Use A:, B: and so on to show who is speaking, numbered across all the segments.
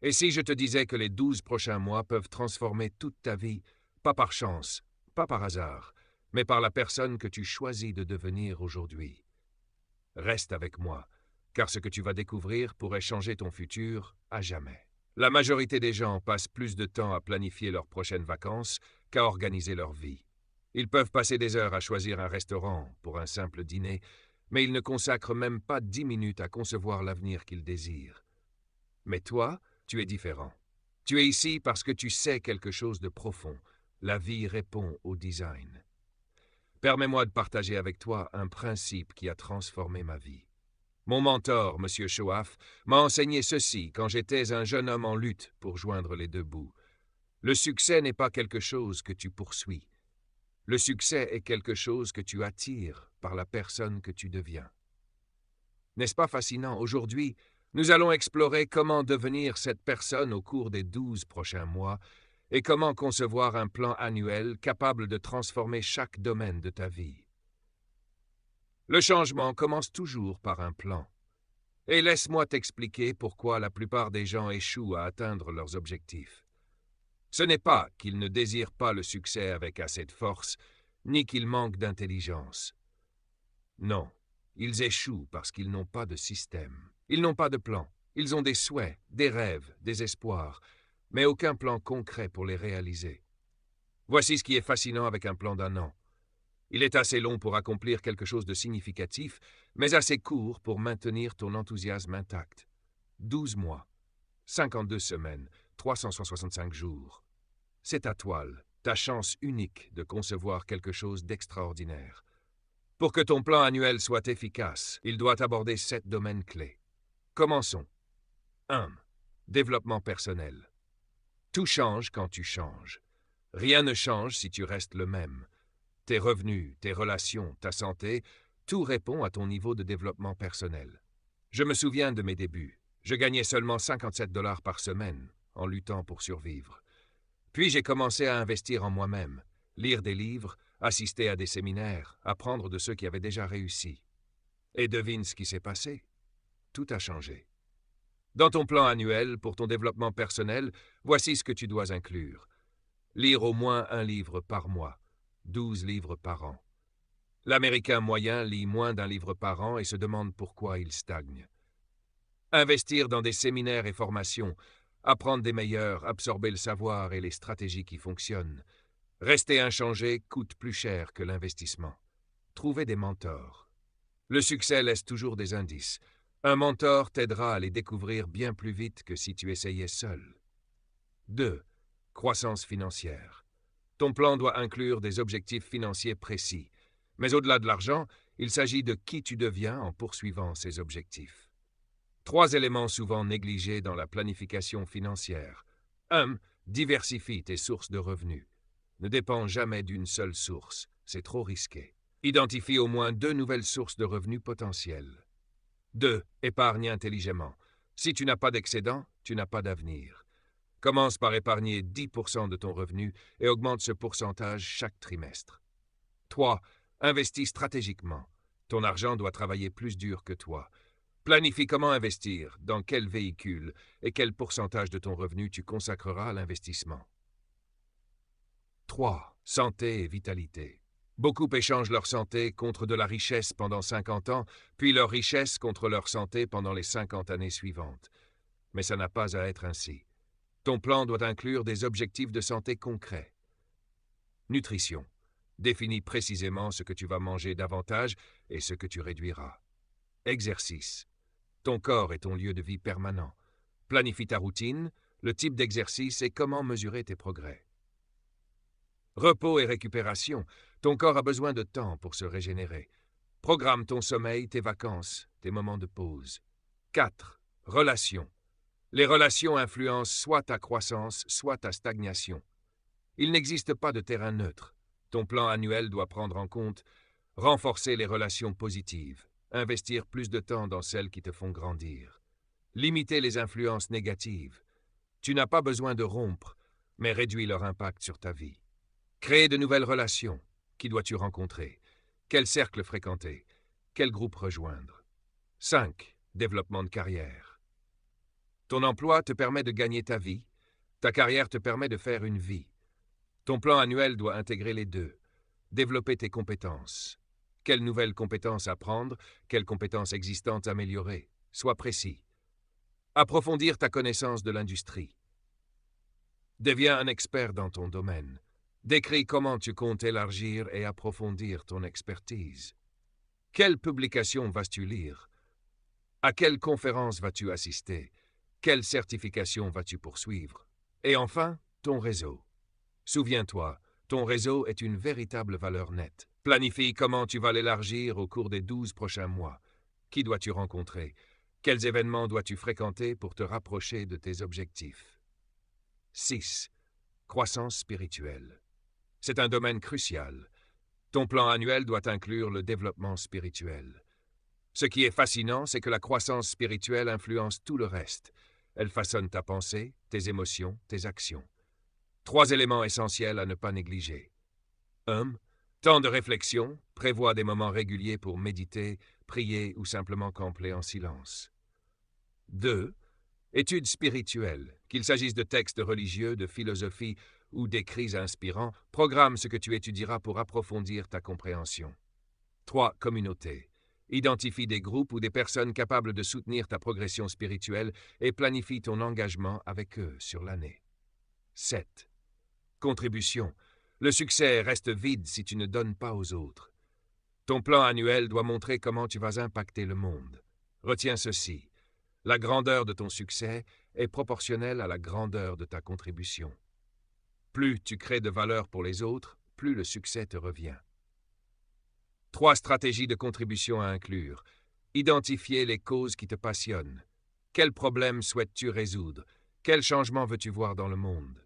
A: Et si je te disais que les 12 prochains mois peuvent transformer toute ta vie, pas par chance, pas par hasard, mais par la personne que tu choisis de devenir aujourd'hui? Reste avec moi, car ce que tu vas découvrir pourrait changer ton futur à jamais. La majorité des gens passent plus de temps à planifier leurs prochaines vacances qu'à organiser leur vie. Ils peuvent passer des heures à choisir un restaurant pour un simple dîner, mais ils ne consacrent même pas 10 minutes à concevoir l'avenir qu'ils désirent. Mais toi, tu es différent. Tu es ici parce que tu sais quelque chose de profond. La vie répond au design. Permets-moi de partager avec toi un principe qui a transformé ma vie. Mon mentor, M. Choaf, m'a enseigné ceci quand j'étais un jeune homme en lutte pour joindre les deux bouts. Le succès n'est pas quelque chose que tu poursuis. Le succès est quelque chose que tu attires par la personne que tu deviens. N'est-ce pas fascinant? Aujourd'hui, nous allons explorer comment devenir cette personne au cours des 12 prochains mois et comment concevoir un plan annuel capable de transformer chaque domaine de ta vie. Le changement commence toujours par un plan. Et laisse-moi t'expliquer pourquoi la plupart des gens échouent à atteindre leurs objectifs. Ce n'est pas qu'ils ne désirent pas le succès avec assez de force, ni qu'ils manquent d'intelligence. Non, ils échouent parce qu'ils n'ont pas de système. Ils n'ont pas de plan. Ils ont des souhaits, des rêves, des espoirs, mais aucun plan concret pour les réaliser. Voici ce qui est fascinant avec un plan d'1 an. Il est assez long pour accomplir quelque chose de significatif, mais assez court pour maintenir ton enthousiasme intact. 12 mois, 52 semaines, 365 jours. C'est ta toile, ta chance unique de concevoir quelque chose d'extraordinaire. Pour que ton plan annuel soit efficace, il doit aborder 7 domaines clés. Commençons. 1. Développement personnel. Tout change quand tu changes. Rien ne change si tu restes le même. Tes revenus, tes relations, ta santé, tout répond à ton niveau de développement personnel. Je me souviens de mes débuts. Je gagnais seulement 57 $ par semaine en luttant pour survivre. Puis j'ai commencé à investir en moi-même, lire des livres, assister à des séminaires, apprendre de ceux qui avaient déjà réussi. Et devine ce qui s'est passé. Tout a changé. Dans ton plan annuel pour ton développement personnel, voici ce que tu dois inclure. Lire au moins un livre par mois. 12 livres par an. L'Américain moyen lit moins d'un livre par an et se demande pourquoi il stagne. Investir dans des séminaires et formations, apprendre des meilleurs, absorber le savoir et les stratégies qui fonctionnent. Rester inchangé coûte plus cher que l'investissement. Trouver des mentors. Le succès laisse toujours des indices. Un mentor t'aidera à les découvrir bien plus vite que si tu essayais seul. 2. Croissance financière. Ton plan doit inclure des objectifs financiers précis. Mais au-delà de l'argent, il s'agit de qui tu deviens en poursuivant ces objectifs. 3 éléments souvent négligés dans la planification financière. 1. Diversifie tes sources de revenus. Ne dépends jamais d'une seule source, c'est trop risqué. Identifie au moins 2 nouvelles sources de revenus potentielles. 2. Épargne intelligemment. Si tu n'as pas d'excédent, tu n'as pas d'avenir. Commence par épargner 10% de ton revenu et augmente ce pourcentage chaque trimestre. 3. Investis stratégiquement. Ton argent doit travailler plus dur que toi. Planifie comment investir, dans quel véhicule et quel pourcentage de ton revenu tu consacreras à l'investissement. 3. Santé et vitalité. Beaucoup échangent leur santé contre de la richesse pendant 50 ans, puis leur richesse contre leur santé pendant les 50 années suivantes. Mais ça n'a pas à être ainsi. Ton plan doit inclure des objectifs de santé concrets. Nutrition. Définis précisément ce que tu vas manger davantage et ce que tu réduiras. Exercice. Ton corps est ton lieu de vie permanent. Planifie ta routine, le type d'exercice et comment mesurer tes progrès. Repos et récupération. Ton corps a besoin de temps pour se régénérer. Programme ton sommeil, tes vacances, tes moments de pause. 4. Relations. Les relations influencent soit ta croissance, soit ta stagnation. Il n'existe pas de terrain neutre. Ton plan annuel doit prendre en compte renforcer les relations positives, investir plus de temps dans celles qui te font grandir, limiter les influences négatives. Tu n'as pas besoin de rompre, mais réduis leur impact sur ta vie. Créer de nouvelles relations. Qui dois-tu rencontrer? Quel cercle fréquenter? Quel groupe rejoindre? 5. Développement de carrière. Ton emploi te permet de gagner ta vie. Ta carrière te permet de faire une vie. Ton plan annuel doit intégrer les deux. Développer tes compétences. Quelles nouvelles compétences apprendre? Quelles compétences existantes améliorer? Sois précis. Approfondir ta connaissance de l'industrie. Deviens un expert dans ton domaine. Décris comment tu comptes élargir et approfondir ton expertise. Quelles publications vas-tu lire? À quelle conférence vas-tu assister? Quelle certification vas-tu poursuivre? Et enfin, ton réseau. Souviens-toi, ton réseau est une véritable valeur nette. Planifie comment tu vas l'élargir au cours des 12 prochains mois. Qui dois-tu rencontrer? Quels événements dois-tu fréquenter pour te rapprocher de tes objectifs? 6. Croissance spirituelle. C'est un domaine crucial. Ton plan annuel doit inclure le développement spirituel. Ce qui est fascinant, c'est que la croissance spirituelle influence tout le reste. Elle façonne ta pensée, tes émotions, tes actions. 3 éléments essentiels à ne pas négliger. 1. Temps de réflexion. Prévois des moments réguliers pour méditer, prier ou simplement contempler en silence. 2. Études spirituelles. Qu'il s'agisse de textes religieux, de philosophie ou d'écrits inspirants, programme ce que tu étudieras pour approfondir ta compréhension. 3. Communauté. Identifie des groupes ou des personnes capables de soutenir ta progression spirituelle et planifie ton engagement avec eux sur l'année. 7. Contribution. Le succès reste vide si tu ne donnes pas aux autres. Ton plan annuel doit montrer comment tu vas impacter le monde. Retiens ceci. La grandeur de ton succès est proportionnelle à la grandeur de ta contribution. Plus tu crées de valeur pour les autres, plus le succès te revient. 3 stratégies de contribution à inclure. Identifier les causes qui te passionnent. Quels problèmes souhaites-tu résoudre? Quel changement veux-tu voir dans le monde?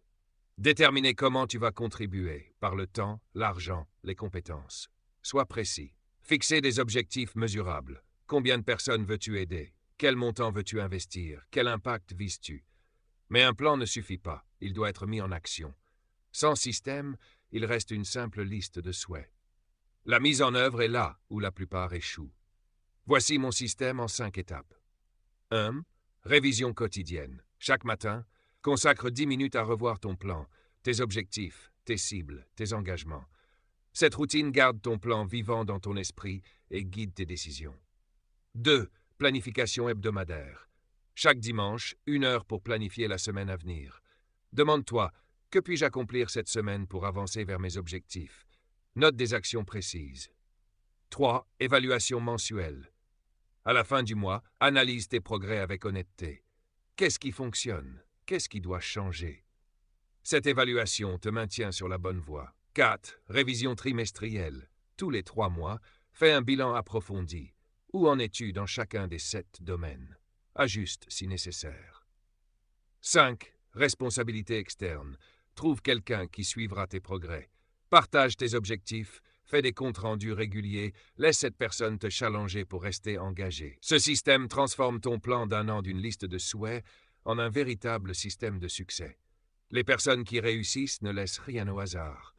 A: Déterminer comment tu vas contribuer, par le temps, l'argent, les compétences. Sois précis. Fixer des objectifs mesurables. Combien de personnes veux-tu aider? Quel montant veux-tu investir? Quel impact vises-tu? Mais un plan ne suffit pas, il doit être mis en action. Sans système, il reste une simple liste de souhaits. La mise en œuvre est là où la plupart échouent. Voici mon système en 5 étapes. 1. Révision quotidienne. Chaque matin, consacre 10 minutes à revoir ton plan, tes objectifs, tes cibles, tes engagements. Cette routine garde ton plan vivant dans ton esprit et guide tes décisions. 2. Planification hebdomadaire. Chaque dimanche, 1 heure pour planifier la semaine à venir. Demande-toi, que puis-je accomplir cette semaine pour avancer vers mes objectifs? Note des actions précises. 3. Évaluation mensuelle. À la fin du mois, analyse tes progrès avec honnêteté. Qu'est-ce qui fonctionne? Qu'est-ce qui doit changer? Cette évaluation te maintient sur la bonne voie. 4. Révision trimestrielle. Tous les 3 mois, fais un bilan approfondi. Où en es-tu dans chacun des 7 domaines? Ajuste si nécessaire. 5. Responsabilité externe. Trouve quelqu'un qui suivra tes progrès. Partage tes objectifs, fais des comptes rendus réguliers, laisse cette personne te challenger pour rester engagé. Ce système transforme ton plan d'1 an d'une liste de souhaits en un véritable système de succès. Les personnes qui réussissent ne laissent rien au hasard.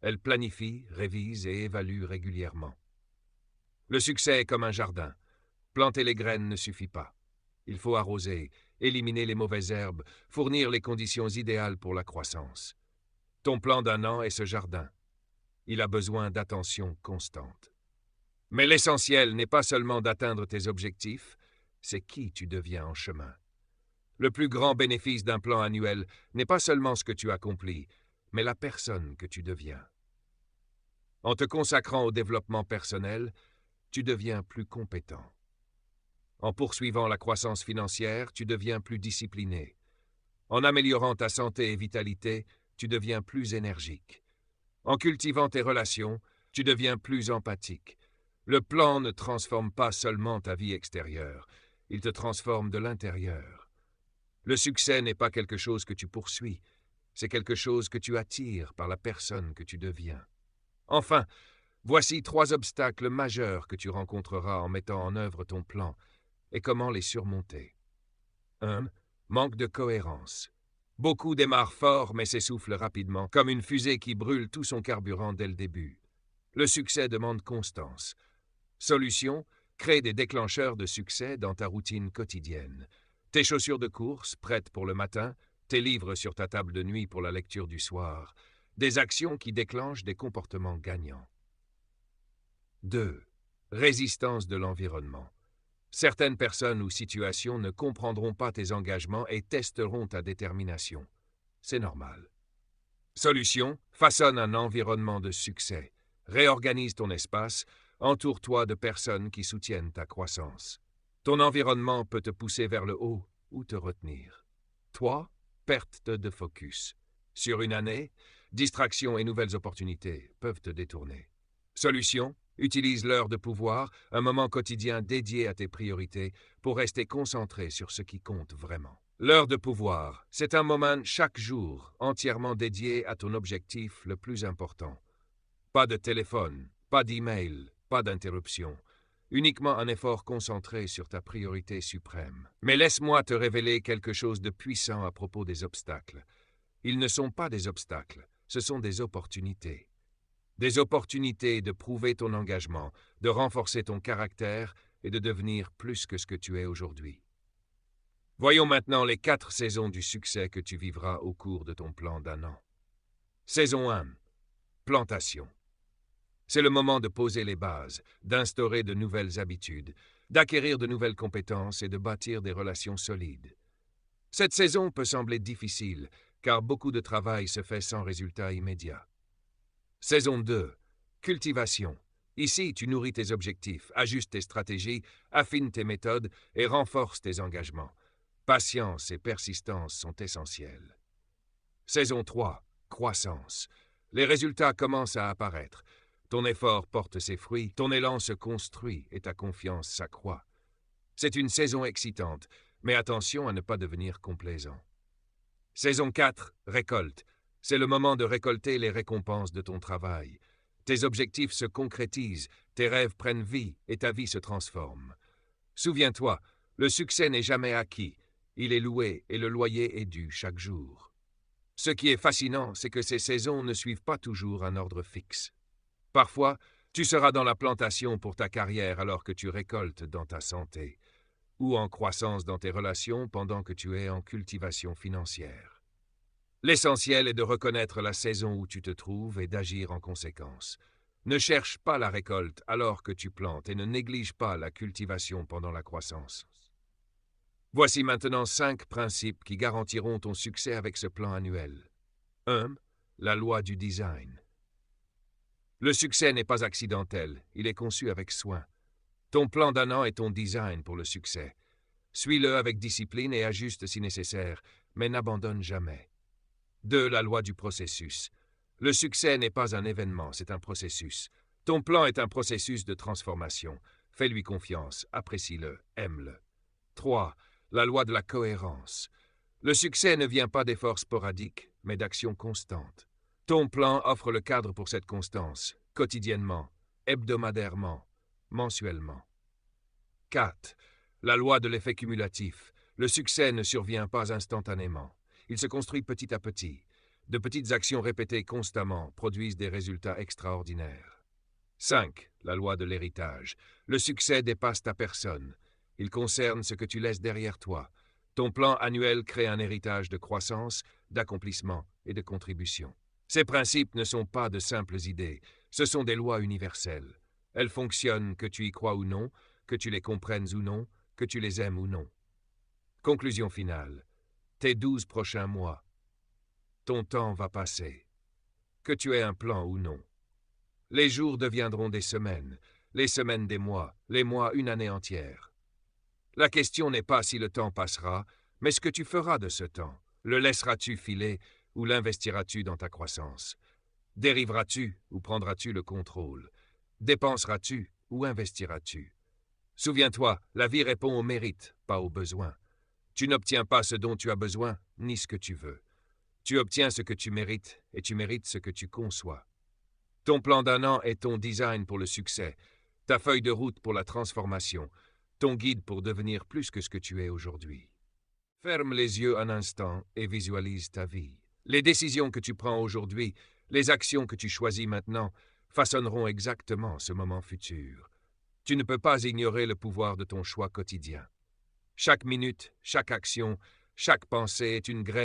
A: Elles planifient, révisent et évaluent régulièrement. Le succès est comme un jardin. Planter les graines ne suffit pas. Il faut arroser, éliminer les mauvaises herbes, fournir les conditions idéales pour la croissance. Ton plan d'1 an est ce jardin. Il a besoin d'attention constante. Mais l'essentiel n'est pas seulement d'atteindre tes objectifs, c'est qui tu deviens en chemin. Le plus grand bénéfice d'un plan annuel n'est pas seulement ce que tu accomplis, mais la personne que tu deviens. En te consacrant au développement personnel, tu deviens plus compétent. En poursuivant la croissance financière, tu deviens plus discipliné. En améliorant ta santé et vitalité, tu deviens plus énergique. En cultivant tes relations, tu deviens plus empathique. Le plan ne transforme pas seulement ta vie extérieure, il te transforme de l'intérieur. Le succès n'est pas quelque chose que tu poursuis, c'est quelque chose que tu attires par la personne que tu deviens. Enfin, voici 3 obstacles majeurs que tu rencontreras en mettant en œuvre ton plan et comment les surmonter. 1. Manque de cohérence. Beaucoup démarrent fort mais s'essoufflent rapidement, comme une fusée qui brûle tout son carburant dès le début. Le succès demande constance. Solution, crée des déclencheurs de succès dans ta routine quotidienne. Tes chaussures de course, prêtes pour le matin, tes livres sur ta table de nuit pour la lecture du soir, des actions qui déclenchent des comportements gagnants. 2. Résistance de l'environnement. Certaines personnes ou situations ne comprendront pas tes engagements et testeront ta détermination. C'est normal. Solution, façonne un environnement de succès. Réorganise ton espace, entoure-toi de personnes qui soutiennent ta croissance. Ton environnement peut te pousser vers le haut ou te retenir. 3. Perte de focus. Sur une année, distractions et nouvelles opportunités peuvent te détourner. Solution, utilise l'heure de pouvoir, un moment quotidien dédié à tes priorités pour rester concentré sur ce qui compte vraiment. L'heure de pouvoir, c'est un moment chaque jour entièrement dédié à ton objectif le plus important. Pas de téléphone, pas d'email, pas d'interruption. Uniquement un effort concentré sur ta priorité suprême. Mais laisse-moi te révéler quelque chose de puissant à propos des obstacles. Ils ne sont pas des obstacles, ce sont des opportunités. Des opportunités de prouver ton engagement, de renforcer ton caractère et de devenir plus que ce que tu es aujourd'hui. Voyons maintenant les 4 saisons du succès que tu vivras au cours de ton plan d'1 an. Saison 1. Plantation. C'est le moment de poser les bases, d'instaurer de nouvelles habitudes, d'acquérir de nouvelles compétences et de bâtir des relations solides. Cette saison peut sembler difficile, car beaucoup de travail se fait sans résultat immédiat. Saison 2. Cultivation. Ici, tu nourris tes objectifs, ajustes tes stratégies, affines tes méthodes et renforces tes engagements. Patience et persistance sont essentielles. Saison 3. Croissance. Les résultats commencent à apparaître. Ton effort porte ses fruits, ton élan se construit et ta confiance s'accroît. C'est une saison excitante, mais attention à ne pas devenir complaisant. Saison 4. Récolte. C'est le moment de récolter les récompenses de ton travail. Tes objectifs se concrétisent, tes rêves prennent vie et ta vie se transforme. Souviens-toi, le succès n'est jamais acquis. Il est loué et le loyer est dû chaque jour. Ce qui est fascinant, c'est que ces saisons ne suivent pas toujours un ordre fixe. Parfois, tu seras dans la plantation pour ta carrière alors que tu récoltes dans ta santé, ou en croissance dans tes relations pendant que tu es en cultivation financière. L'essentiel est de reconnaître la saison où tu te trouves et d'agir en conséquence. Ne cherche pas la récolte alors que tu plantes et ne néglige pas la cultivation pendant la croissance. Voici maintenant 5 principes qui garantiront ton succès avec ce plan annuel. 1. La loi du design. Le succès n'est pas accidentel, il est conçu avec soin. Ton plan d'1 an est ton design pour le succès. Suis-le avec discipline et ajuste si nécessaire, mais n'abandonne jamais. 2. La loi du processus. Le succès n'est pas un événement, c'est un processus. Ton plan est un processus de transformation. Fais-lui confiance, apprécie-le, aime-le. 3. La loi de la cohérence. Le succès ne vient pas d'efforts sporadiques, mais d'actions constantes. Ton plan offre le cadre pour cette constance, quotidiennement, hebdomadairement, mensuellement. 4. La loi de l'effet cumulatif. Le succès ne survient pas instantanément. Il se construit petit à petit. De petites actions répétées constamment produisent des résultats extraordinaires. 5. La loi de l'héritage. Le succès dépasse ta personne. Il concerne ce que tu laisses derrière toi. Ton plan annuel crée un héritage de croissance, d'accomplissement et de contribution. Ces principes ne sont pas de simples idées, ce sont des lois universelles. Elles fonctionnent que tu y crois ou non, que tu les comprennes ou non, que tu les aimes ou non. Conclusion finale. Tes 12 prochains mois. Ton temps va passer. Que tu aies un plan ou non. Les jours deviendront des semaines, les semaines des mois, les mois une année entière. La question n'est pas si le temps passera, mais ce que tu feras de ce temps. Le laisseras-tu filer ou l'investiras-tu dans ta croissance? Dériveras-tu ou prendras-tu le contrôle? Dépenseras-tu ou investiras-tu? Souviens-toi, la vie répond au mérite, pas aux besoins. Tu n'obtiens pas ce dont tu as besoin, ni ce que tu veux. Tu obtiens ce que tu mérites, et tu mérites ce que tu conçois. Ton plan d'1 an est ton design pour le succès, ta feuille de route pour la transformation, ton guide pour devenir plus que ce que tu es aujourd'hui. Ferme les yeux un instant et visualise ta vie. Les décisions que tu prends aujourd'hui, les actions que tu choisis maintenant, façonneront exactement ce moment futur. Tu ne peux pas ignorer le pouvoir de ton choix quotidien. Chaque minute, chaque action, chaque pensée est une graine